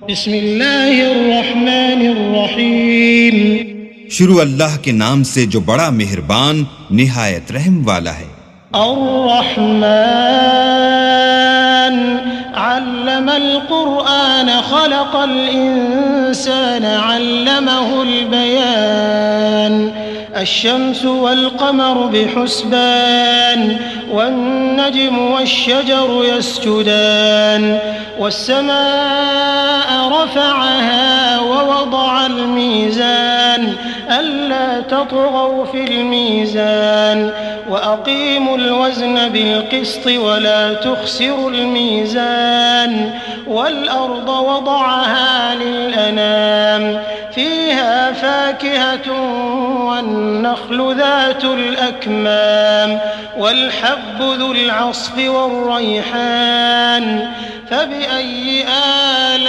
बिस्मिल्लाहिर्रहमानिर्रहीम। शुरू अल्लाह के नाम से जो बड़ा मेहरबान निहायत रहम वाला है। अर्रहमान अल्लमल कुरआन खलक़ल इंसान अल्लमहुल बयान अश्शम्सु वल क़मरु बिहुस्बान वन्नज्मु वश्शजरु यस्जुदान वस्समाअ रफ़अहा ववضअल मीज़ान अल्ला तत्गौ फिल मीज़ान वअक़ीमुल वज़्न बिलक़िस्ति वला तुख़्सिरुल मीज़ान वल अर्ज़ वضعहा लिलअनाम फ़ीहा फ़ाकिहतुन वन्नख़्लु ज़ातुल अकमाम वल्हब्बु ज़ुल अस्फ़ि वर्रैहान फ़बिअय्यि आलाइ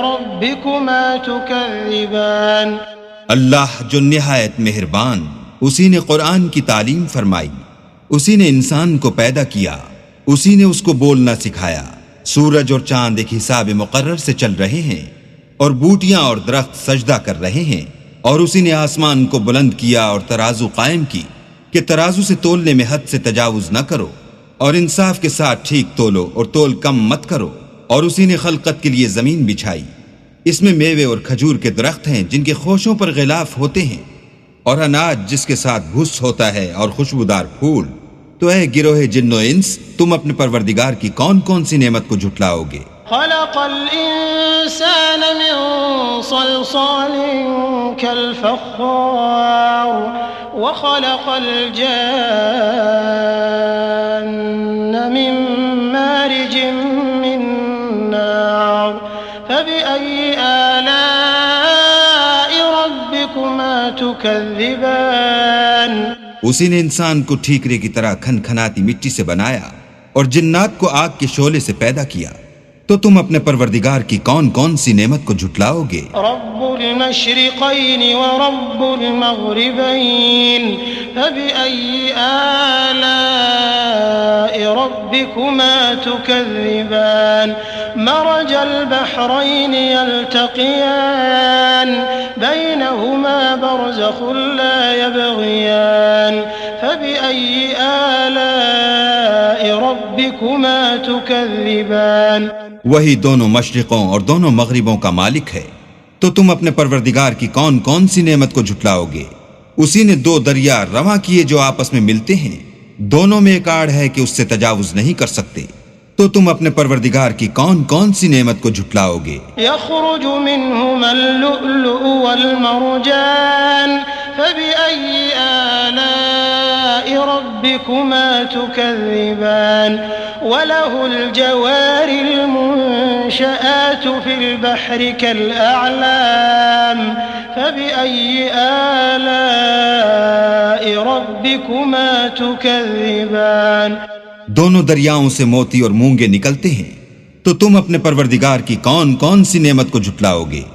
रब्बिकुमा तुकज़्ज़िबान। अल्लाह जो निहायत मेहरबान, उसी ने कुरान की तालीम फरमाई, उसी ने इंसान को पैदा किया, उसी ने उसको बोलना सिखाया। सूरज और चांद एक हिसाब मुकर्रर से चल रहे हैं और बूटियां और दरख्त सजदा कर रहे हैं। और उसी ने आसमान को बुलंद किया और तराजू कायम की कि तराजू से तोलने में हद से तजावुज न करो और इंसाफ के साथ ठीक तोलो और तोल कम मत करो। और उसी ने खलकत के लिए जमीन बिछाई, इसमें मेवे और खजूर के दरख्त हैं जिनके खोशों पर गिलाफ होते हैं और अनाज जिसके साथ भुस होता है और खुशबूदार फूल। तो ऐ गिरोहे जिन्नो इंस, तुम अपने परवरदिगार की कौन कौन सी नेमत को झुटलाओगे। खलक़ल इंसान मिन सलसालिन कल फ़ख़्ख़ार व खलक़ल जान्न मिन मारिजिन मिन नार फ़बिअय्यि आलाइ रब्बिकुमा तुकज़्ज़िबान। उसी ने इंसान को ठीकरे की तरह खनखनाती मिट्टी से बनाया और जिन्नात को आग के शोले से पैदा किया। तो तुम अपने परवरदिगार की कौन कौन सी नेमत को झुटलाओगे। रब्बुल मशरिक़ैन व रब्बुल मग़रिबैन फ़बिअय्यि आलाइ रब्बिकुमा तुकज़्ज़िबान। मरजल बहरैन यल्तक़ियान बैनहुमा बरज़ख़ुन ला यबग़ियान फ़बिअय्यि आलाइ रब्बिकुमा तुकज़्ज़िबान। वही दोनों मशरिकों और दोनों मगरिबों का मालिक है। तो तुम अपने परवरदिगार की कौन कौन सी नेमत को झुटलाओगे। उसी ने दो दरिया रवा किए जो आपस में मिलते हैं, दोनों में एक आड़ है कि उससे तजावुज नहीं कर सकते। तो तुम अपने परवरदिगार की कौन कौन सी नेमत को झुटलाओगे। यख़रुजु मिन्हुमल लुअ्लुअु वल मरजान फ़बिअय्यि आलाइ रब्बिकुमा तुकज़्ज़िबान। वलहुल जवारिल मुनशआतु फिल बहरि कल अअलाम फ़बिअय्यि आलाइ रब्बिकुमा तुकज़्ज़िबान। दोनों दरियाओं से मोती और मूंगे निकलते हैं। तो तुम अपने परवरदिगार की कौन कौन सी नेमत को झुटलाओगे।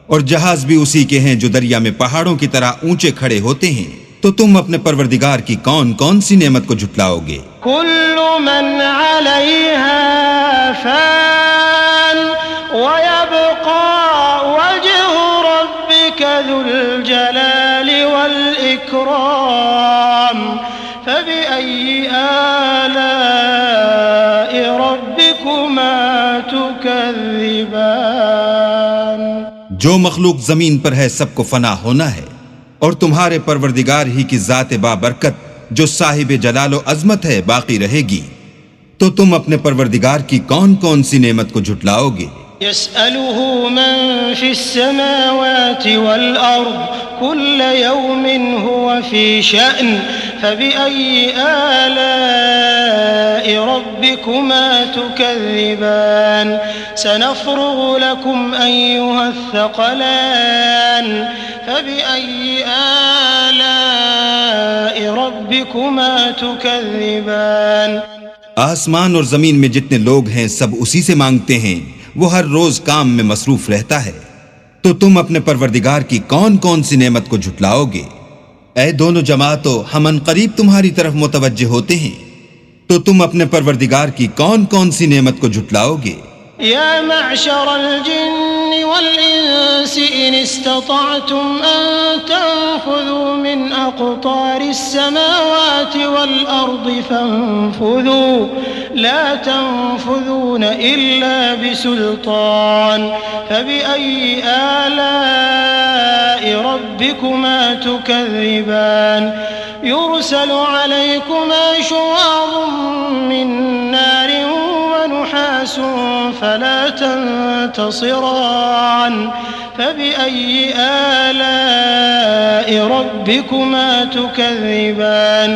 और जहाज भी उसी के हैं जो दरिया में पहाड़ों की तरह ऊंचे खड़े होते हैं। तो तुम अपने परवरदिगार की कौन कौन सी नेमत को झुटलाओगे। कुल्लु मन अलैहा फ़ान व यब्क़ा वज्हु रब्बिका ज़ुल जलालि वल इकराम फ़बिअय्यि आलाइ रब्बिकुमा तुकज़्ज़िबान। जो मखलूक जमीन पर है सबको फना होना है और तुम्हारे परवरदिगार ही की जात बाबरकत जो साहिब जलालो अजमत है बाकी रहेगी। तो तुम अपने परवरदिगार की कौन कौन सी नेमत को झुटलाओगे। यसअलुहु मन फ़िस्समावाति वल अर्ज़ कुल्ल यौमिन हुवा फ़ी शअन फ़बिअय्यि आलाइ रब्बिकुमा तुकज़्ज़िबान। सनफ़्रुग़ु लकुम अय्युहस्सक़लान फ़बिअय्यि आलाइ रब्बिकुमा तुकज़्ज़िबान। आसमान और जमीन में जितने लोग हैं सब उसी से मांगते हैं, वो हर रोज काम में मसरूफ रहता है। तो तुम अपने परवरदिगार की कौन कौन सी नेमत को झुटलाओगे। ऐ दोनों जमातों, हम अनकरीब तुम्हारी तरफ मुतवज्जे होते हैं। तो तुम अपने परवरदिगार की कौन कौन सी नेमत को झुटलाओगे। या मअशरल जिन्न वल इंसी इन इस्ततअतुम अन तंफुज़ू मिन अक़तारिस समावाति वल अर्दि फंफुज़ू ला तंफुज़ून इल्ला बिसुल्तान फबिअय्यि आलाइ रब्बिकुमा तुकज़्ज़िबान युरसलु अलैकुमा शुवाज़ुम मिन नारिन वनुहासुन फला तंतसिरान फबिअय्यि आलाइ रब्बिकुमा तुकज़्ज़िबान।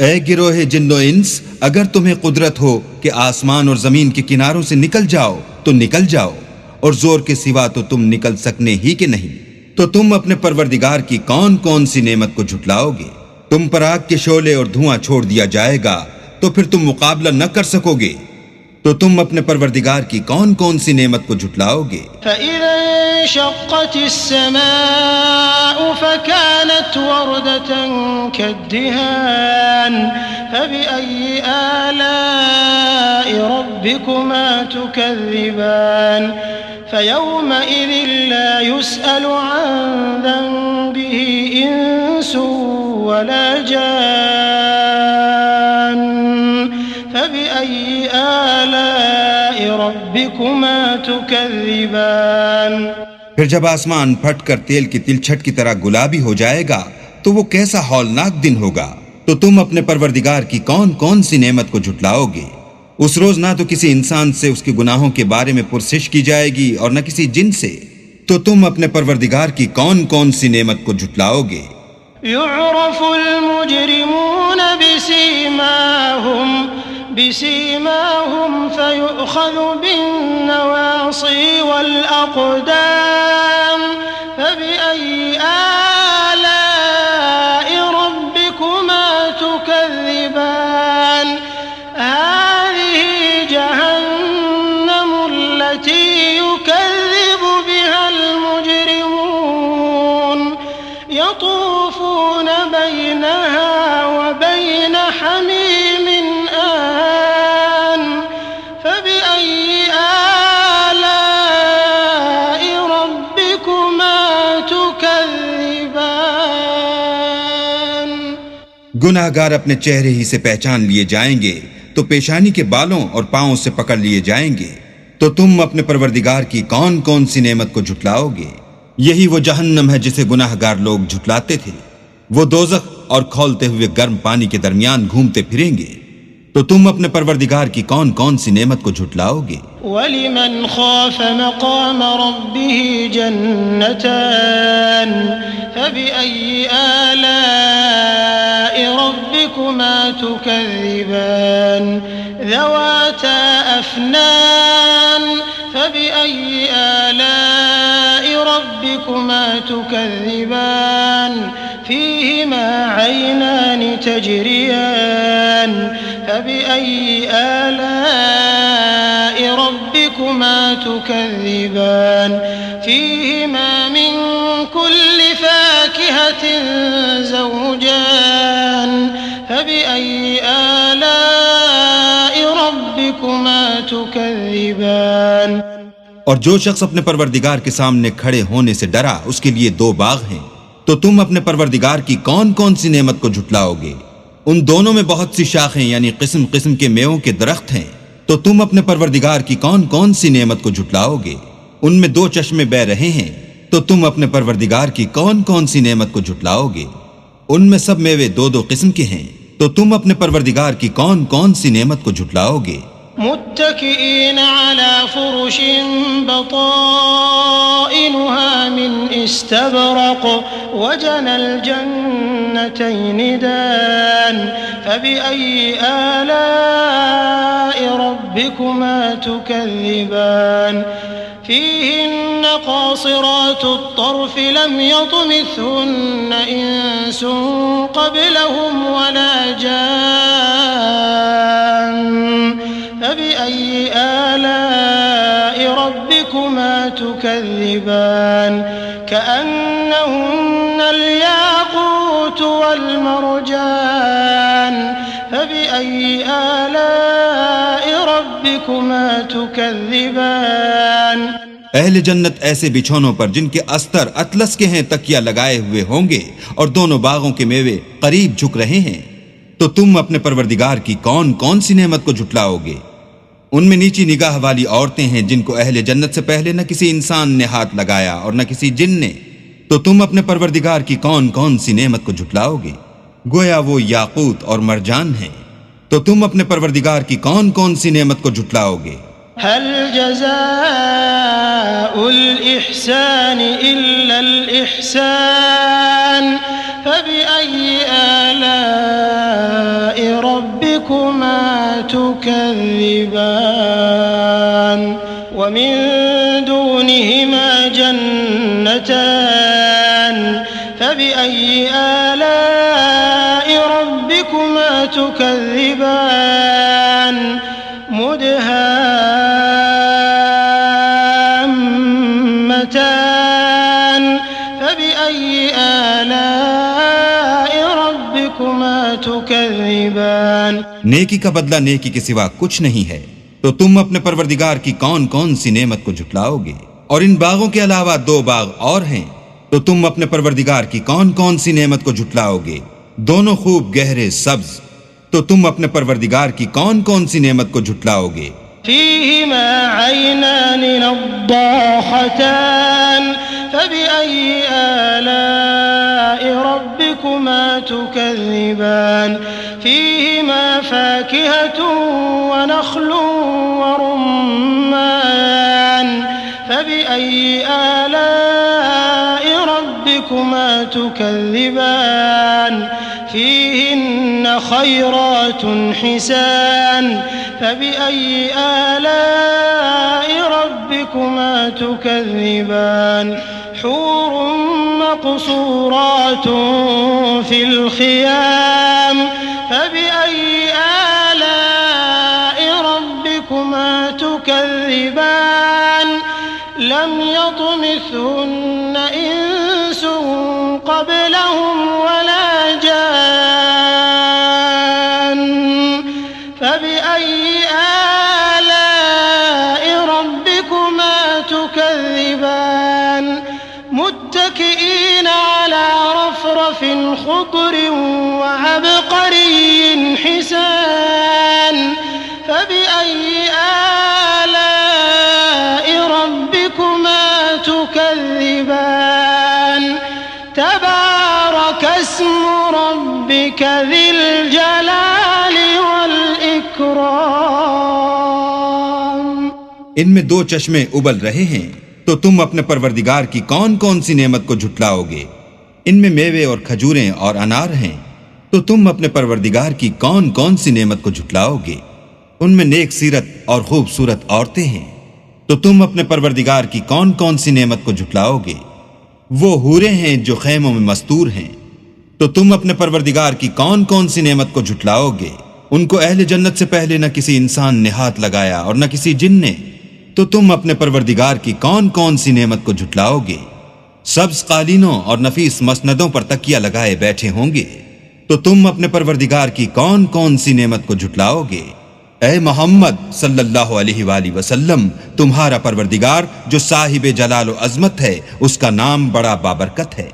ए गिरोहे जिन्नो इंस, अगर तुम्हें कुदरत हो कि आसमान और जमीन के किनारों से निकल जाओ तो निकल जाओ, और जोर के सिवा तो तुम निकल सकने ही के नहीं, तो तुम अपने परवरदिगार की कौन कौन सी नेमत को झुटलाओगे? तुम पर आग के शोले और धुआं छोड़ दिया जाएगा तो फिर तुम मुकाबला न कर सकोगे, तो तुम अपने परवरदिगार की कौन कौन सी नेमत को झुटलाओगे? फ़इज़ा इंशक़्क़तिस समाअु फ़कानत वरदतन कद्दिहान फ़बिअय्यि आलाइ रब्बिकुमा तुकज़्ज़िबान फ़यौमइज़िन ला युसअलु अन ज़ंबिही इंसुन वला जान फ़बिअय्यि आलाइ रब्बिकुमा तुकज़्ज़िबान। फिर जब आसमान फटकर तेल की तिलछट की तरह गुलाबी हो जाएगा तो वो कैसा हौलनाक दिन होगा। तो तुम अपने परवरदिगार की कौन कौन सी नेमत को झुटलाओगे? उस रोज ना तो किसी इंसान से उसके गुनाहों के बारे में पुरसिश की जाएगी और न किसी जिन से, तो तुम अपने परवरदिगार की कौन कौन सी नेमत को झुटलाओगे? युअरफुल मुजरिमून बिसीमाहुम फयुअख़ज़ु बिन्नवासी वल अक़दाम फबिअय्यि आलाइ रब्बिकुमा तुकज़्ज़िबान हाज़िही जहन्नमु अल्लती युकज़्ज़िबु बिहल मुजरिमून यतूफ़ून बैनहा व बैन हमीमिन आन फबिअय्यि आलाइ रब्बिकुमा तुकज़्ज़िबान। गुनाहगार अपने चेहरे ही से पहचान लिए जाएंगे तो पेशानी के बालों और पांवों से पकड़ लिए जाएंगे, तो तुम अपने परवरदिगार की कौन कौन सी नेमत को झुटलाओगे? यही वो जहन्नम है जिसे गुनाहगार लोग झुटलाते थे। वो दोज़ख और खौलते हुए गर्म पानी के दरमियान घूमते फिरेंगे, तो तुम अपने परवरदिगार की कौन कौन सी नेमत को झुटलाओगे? वलिमन ख़ाफ़ मक़ाम रब्बिही जन्नतान फबिअय्यि आलाइ रब्बिकुमा तुकज़्ज़िबान ज़वाता अफ़नान फबिअय्यि आलाइ रब्बिकुमा तुकज़्ज़िबान फ़ीहिमा ऐनान तजरियान फबिअय्यि आलाइ रब्बिकुमा तुकज़्ज़िबान फ़ीहिमा मिन कुल्लि फ़ाकिहतिन ज़ौजान फबिअय्यि आलाइ रब्बिकुमा तुकज़्ज़िबान। और जो शख्स अपने परवरदिगार के सामने खड़े होने से डरा उसके लिए दो बाग हैं, तो तुम अपने परवरदिगार की कौन कौन सी नेमत को झुटलाओगे? उन दोनों में बहुत सी शाखें यानी किस्म किस्म के मेवों के दरख्त हैं, तो तुम अपने परवरदिगार की कौन कौन सी नेमत को झुटलाओगे? उनमें दो चश्मे बह रहे हैं, तो तुम अपने परवरदिगार की कौन कौन सी नेमत को झुटलाओगे? उनमें सब मेवे दो दो किस्म के हैं, तो तुम अपने परवरदिगार की कौन कौन सी नेमत को झुटलाओगे? मुत्तकिईन अला फुरुशिन बताइनुहा मिन इस्तबरक़ वजनल जन्नतैन दान फबिअय्यि आलाइ रब्बिकुमा तुकज़्ज़िबान फ़ीहिन्न क़ासिरातुत तर्फ़ लम यतमिथहुन्न इंसुन क़ब्लहुम वला जान फबिअय्यि आलाइ रब्बिकुमा तुकज़्ज़िबान कअन्नहुन्नल याक़ूत वल मरजान फबिअय्यि आलाइ रब्बिकुमा तुकज़्ज़िबान। तुकذिबान। अहले जन्नत ऐसे बिछौनों पर जिनके अस्तर अतलस के हैं तकिया लगाए हुए होंगे और दोनों बागों के मेवे करीब झुक रहे हैं। तो तुम अपने परवरदिगार की कौन कौन सी नेमत को झुटलाओगे? उनमें नीची निगाह वाली औरतें हैं जिनको अहले जन्नत से पहले न किसी इंसान ने हाथ लगाया और न किसी जिन ने। तो तुम अपने परवरदिगार की कौन कौन सी नेमत को झुटलाओगे? गोया वो याकूत और मरजान हैं। तो तुम अपने परवरदिगार की कौन कौन सी नेमत को झुटलाओगे? हल जज़ाउल इहसान इल्लल इहसान फबिअय्यि आलाइ रब्बिकुमा तुकज़िबान व मिन दूनिहिमा जन्नतान फबिअय्यि आलाइ रब्बिकुमा तुकज़िबान मुदहाम्मतान फबिअय्यि आलाइ रब्बिकुमा तुकज़िबान। नेकी का बदला नेकी के सिवा कुछ नहीं है। तो तुम अपने परवरदिगार की कौन कौन सी नेमत को झुटलाओगे? और इन बागों के अलावा 2 बाग और हैं। तो तुम अपने परवरदिगार की कौन कौन सी नेमत को झुटलाओगे? दोनों खूब गहरे सब्ज। तो तुम अपने परवरदिगार की कौन कौन सी नेमत को झुटलाओगे? फीहिमा ऐनान नद्दाखतान फबिअय्यि आलाइ रब्बिकुमा तुकज़िबान फीहिमा फाकिहतुन व नख्लुन व रुम्मान फबिअय्यि आलाइ रब्बिकुमा तुकज़िबान फीहिन्न खैरातुन हिसान फबिअय्यि आलाइ रब्बिकुमा तुकज़िबान हूरुन मक़सूरातुन फिल ख़ियाम फबिअय्यि आलाइ रब्बिकुमा तुकज़िबान लम यत्मिथहुन्न इंसुन क़ब्लहुम वला जान फबिअय्यि आलाइ रब्बिकुमा तुकज़िबान मुत्तकिईन अला रफ़रफ़िन ख़ुद्रिन व अबक़रिय्यिन हिसान फबिअय्यि आलाइ रब्बिकुमा तुकज़िबान तबारक अस्मु रब्बिक ज़िल जलाली वल इकराम। इनमें 2 चश्मे उबल रहे हैं। तो तुम अपने परवरदिगार की कौन कौन सी नेमत को झुटलाओगे? इनमें मेवे और खजूरें और अनार हैं। तो तुम अपने परवरदिगार की कौन कौन सी नेमत को झुटलाओगे? उनमें नेक सीरत और खूबसूरत औरतें हैं। तो तुम अपने परवरदिगार की कौन कौन सी नेमत को झुटलाओगे? वो हूरें हैं जो खैमों में मस्तूर हैं। तो तुम अपने परवरदिगार की कौन कौन सी नेमत को झुटलाओगे? उनको अहले जन्नत से पहले न किसी इंसान ने हाथ लगाया और न किसी जिन ने। तो तुम अपने परवरदिगार की कौन कौन सी नेमत को झुटलाओगे? सब्ज कालीनों और नफीस मसनदों पर तकिया लगाए बैठे होंगे। तो तुम अपने परवरदिगार की कौन कौन सी नेमत को झुटलाओगे? ऐ मोहम्मद सल्लल्लाहु अलैहि वसल्लम, तुम्हारा परवरदिगार जो साहिब जलाल व अज़मत है, उसका नाम बड़ा बाबरकत है।